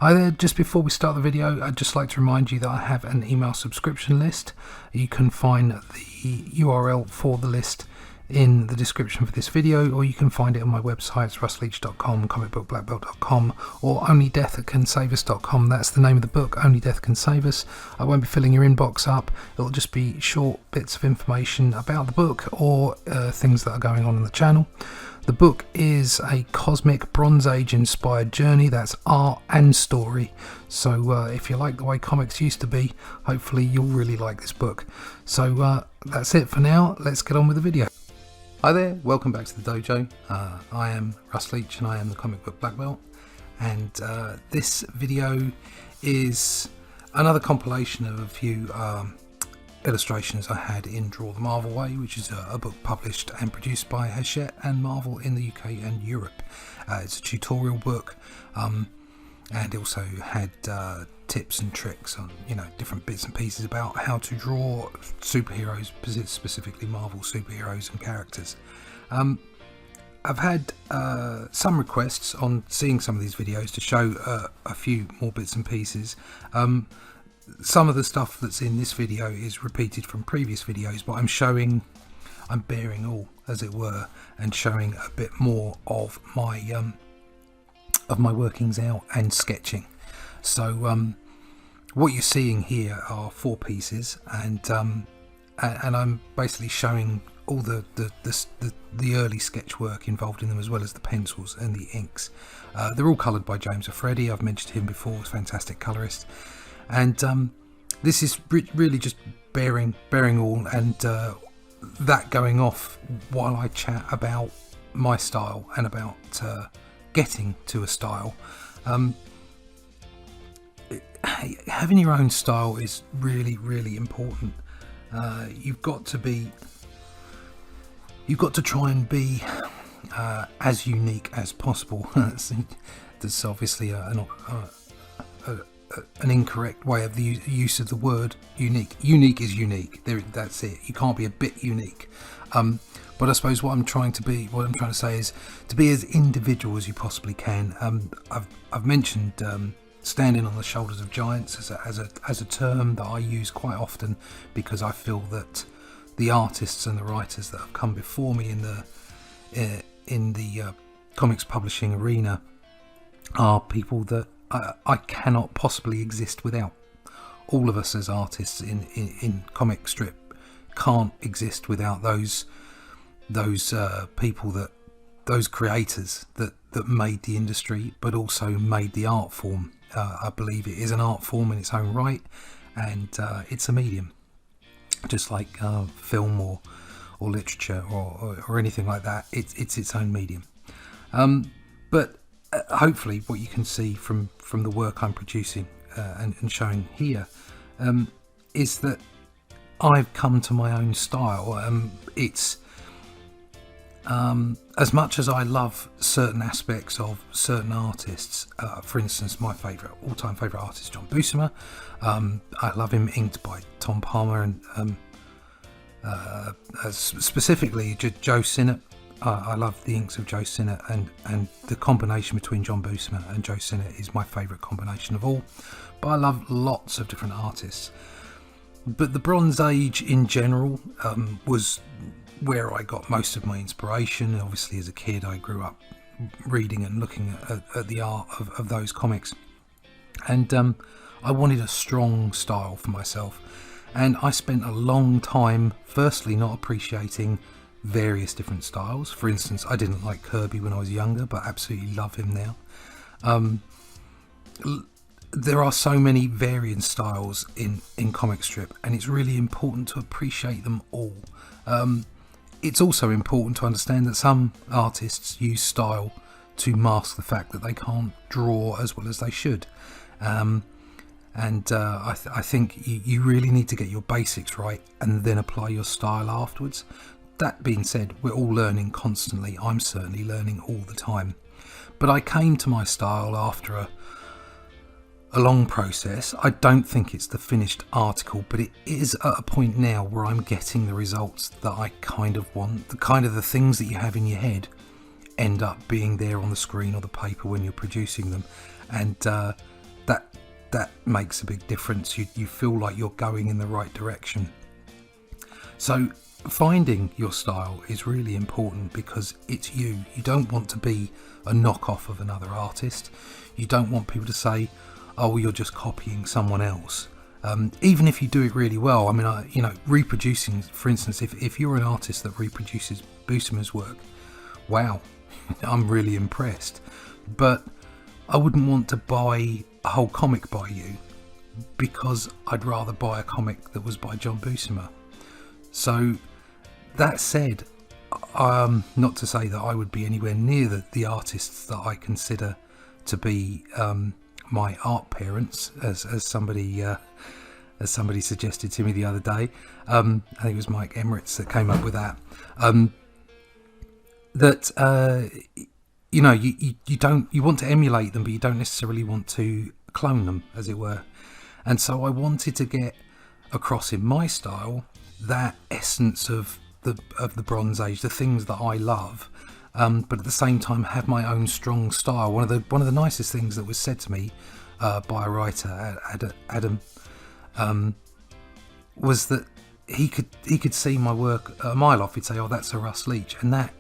Hi there, just before we start the video, I'd just like to remind you that I have an email subscription list. You can find the URL for the list in the description for this video, or you can find it on my websites, russleach.com, comicbookblackbelt.com, or onlydeathcansavus.com. That's the name of the book, Only Death Can Save Us. I won't be filling your inbox up. It'll just be short bits of information about the book or things that are going on the channel. The book is a cosmic Bronze Age inspired journey. That's art and story. So if you like the way comics used to be, hopefully you'll really like this book. So that's it for now. Let's get on with the video. Hi there, welcome back to the dojo. I am Russ Leach and I am the comic book black belt. And this video is another compilation of a few illustrations I had in Draw the Marvel Way, which is a book published and produced by Hachette and Marvel in the UK and Europe. It's a tutorial book, and it also had tips and tricks on different bits and pieces about how to draw superheroes, specifically Marvel superheroes and characters. I've had some requests on seeing some of these videos to show a few more bits and pieces. Some of the stuff that's in this video is repeated from previous videos, but I'm bearing all, as it were, and showing a bit more of my workings out and sketching. So what you're seeing here are 4 pieces, and I'm basically showing all the early sketch work involved in them, as well as the pencils and the inks. They're all coloured by James O'Freddy. I've mentioned him before, he's a fantastic colourist. And this is really just bearing all, and that going off while I chat about my style and about getting to a style. Having your own style is really important. You've got to try and be as unique as possible. That's obviously an incorrect way of the use of the word unique. Unique is unique. That's it. You can't be a bit unique. But I suppose what I'm trying to say is to be as individual as you possibly can. I've mentioned standing on the shoulders of giants as a term that I use quite often, because I feel that the artists and the writers that have come before me in the comics publishing arena are people that I cannot possibly exist without. All of us as artists in comic strip can't exist without those people, those creators that made the industry, but also made the art form. I believe it is an art form in its own right, and it's a medium, just like film or literature or anything like that. It's its own medium. But hopefully what you can see from the work I'm producing and showing here is that I've come to my own style. It's as much as I love certain aspects of certain artists, for instance, my all-time favourite artist, John Buscema. I love him inked by Tom Palmer, and specifically Joe Sinnott. I love the inks of Joe Sinnott, and the combination between John Buscema and Joe Sinnott is my favourite combination of all. But I love lots of different artists. But the Bronze Age in general was where I got most of my inspiration. Obviously, as a kid, I grew up reading and looking at the art of those comics. And I wanted a strong style for myself. And I spent a long time, firstly, not appreciating various different styles. For instance, I didn't like Kirby when I was younger, but absolutely love him now. There are so many varying styles in comic strip, and it's really important to appreciate them all. It's also important to understand that some artists use style to mask the fact that they can't draw as well as they should. I think you really need to get your basics right and then apply your style afterwards. That being said, we're all learning constantly. I'm certainly learning all the time. But I came to my style after a long process. I don't think it's the finished article, but it is at a point now where I'm getting the results that I kind of want. The things that you have in your head end up being there on the screen or the paper when you're producing them. And that makes a big difference. You feel like you're going in the right direction. So finding your style is really important, because it's you. You don't want to be a knockoff of another artist. You don't want people to say, oh, you're just copying someone else. Even if you do it really well. I mean, reproducing, for instance, if you're an artist that reproduces Buscema's work, wow, I'm really impressed. But I wouldn't want to buy a whole comic by you, because I'd rather buy a comic that was by John Buscema. So that said, not to say that I would be anywhere near the artists that I consider to be my art parents, as somebody suggested to me the other day. I think it was Mike Emirates that came up with that. You want to emulate them, but you don't necessarily want to clone them, as it were. And so I wanted to get across in my style that essence of the Bronze Age, the things that I love, but at the same time have my own strong style. One of the nicest things that was said to me by a writer, Adam, was that he could see my work a mile off. He'd say, "Oh, that's a Russ Leach," and that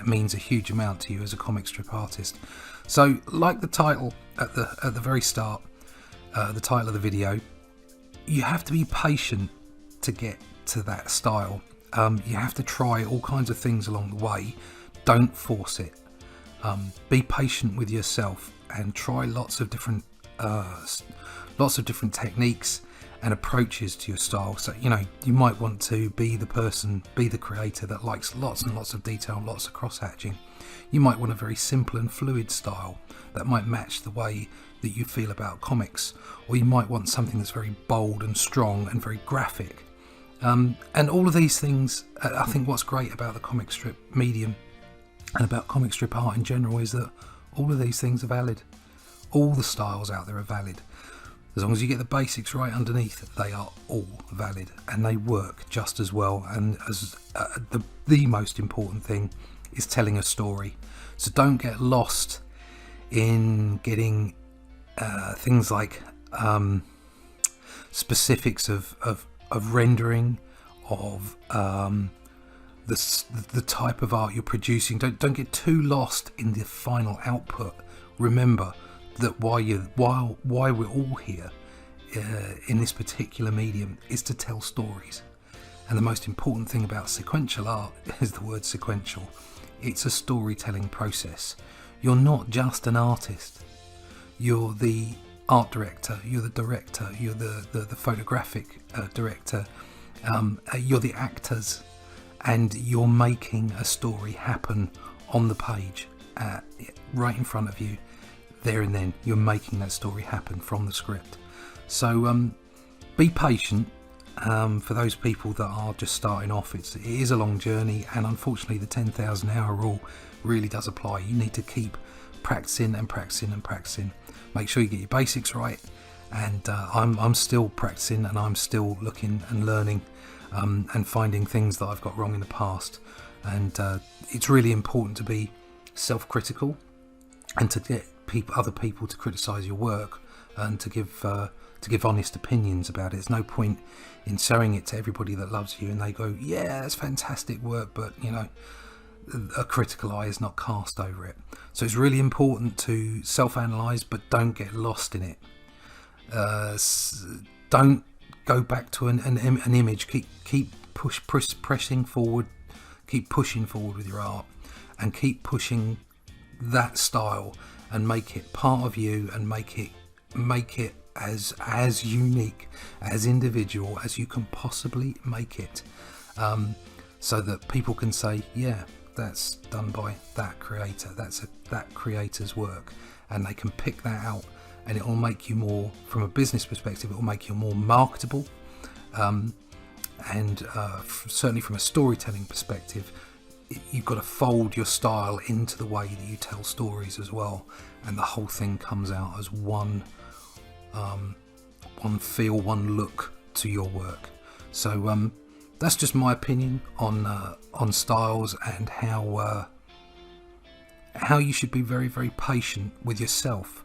means a huge amount to you as a comic strip artist. So, like the title at the very start, the title of the video, you have to be patient to get to that style. You have to try all kinds of things along the way. Don't force it. Be patient with yourself and try lots of different techniques and approaches to your style. So you might want to be the creator that likes lots and lots of detail, lots of cross-hatching. You might want a very simple and fluid style that might match the way that you feel about comics, or you might want something that's very bold and strong and very graphic. And all of these things, I think what's great about the comic strip medium and about comic strip art in general is that all of these things are valid. All the styles out there are valid. As long as you get the basics right underneath, they are all valid and they work just as well. And as the most important thing is telling a story. So don't get lost in getting things like specifics of rendering, of the type of art you're producing. Don't get too lost in the final output. Remember that why we're all here in this particular medium is to tell stories. And the most important thing about sequential art is the word sequential. It's a storytelling process. You're not just an artist. You're the art director, you're the director, you're the photographic director, you're the actors, and you're making a story happen on the page, right in front of you, there and then. You're making that story happen from the script. So be patient. For those people that are just starting off, it is a long journey, and unfortunately the 10,000 hour rule really does apply. You need to keep practicing and practicing and practicing. Make sure you get your basics right, and I'm still practicing, and I'm still looking and learning and finding things that I've got wrong in the past. And it's really important to be self-critical and to get other people to criticize your work and to give honest opinions about it. There's no point in showing it to everybody that loves you and they go, yeah, that's fantastic work, but a critical eye is not cast over it. So it's really important to self-analyze, but don't get lost in it. Don't go back to an image. Keep pressing forward. Keep pushing forward with your art, and keep pushing that style and make it part of you, and make it as unique, as individual as you can possibly make it, so that people can say, yeah, that's done by that creator, that creator's work, and they can pick that out, and it will make you more, from a business perspective, it will make you more marketable, and certainly from a storytelling perspective, you've got to fold your style into the way that you tell stories as well, and the whole thing comes out as one feel, one look to your work. So that's just my opinion on styles, and how you should be very, very patient with yourself,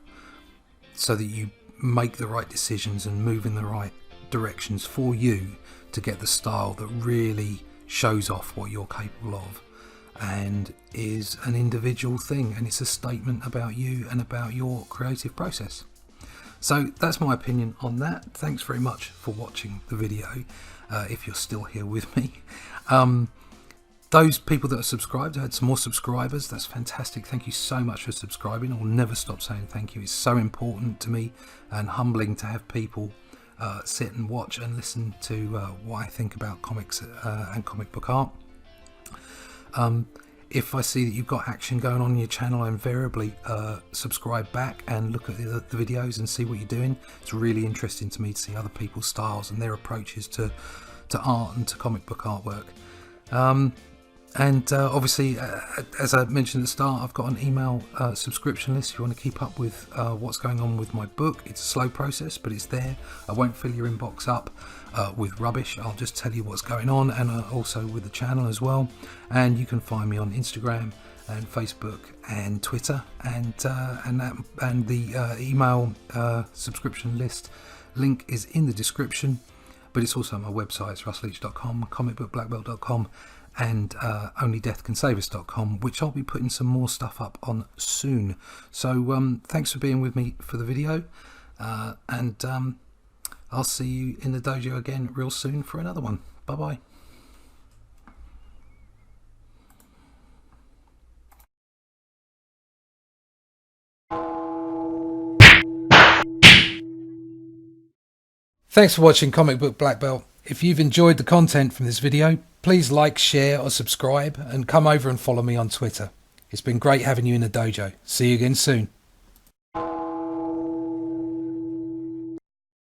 so that you make the right decisions and move in the right directions for you to get the style that really shows off what you're capable of and is an individual thing, and it's a statement about you and about your creative process. So that's my opinion on that. Thanks very much for watching the video, if you're still here with me. Those people that are subscribed, I had some more subscribers. That's fantastic. Thank you so much for subscribing. I'll never stop saying thank you. It's so important to me and humbling to have people sit and watch and listen to what I think about comics and comic book art. If I see that you've got action going on in your channel, I invariably subscribe back and look at the videos and see what you're doing. It's really interesting to me to see other people's styles and their approaches to art and to comic book artwork. Obviously, as I mentioned at the start, I've got an email subscription list if you want to keep up with what's going on with my book. It's a slow process, but it's there. I won't fill your inbox up with rubbish. I'll just tell you what's going on, and also with the channel as well. And you can find me on Instagram and Facebook and Twitter, and the email subscription list link is in the description. But it's also on my website. It's russleach.com, comicbookblackbelt.com, and onlydeathcansavus.com, which I'll be putting some more stuff up on soon. So thanks for being with me for the video, and I'll see you in the dojo again real soon for another one. Bye bye. Thanks for watching Comic Book Black Belt. If you've enjoyed the content from this video, please like, share or subscribe, and come over and follow me on Twitter. It's been great having you in the dojo. See you again soon.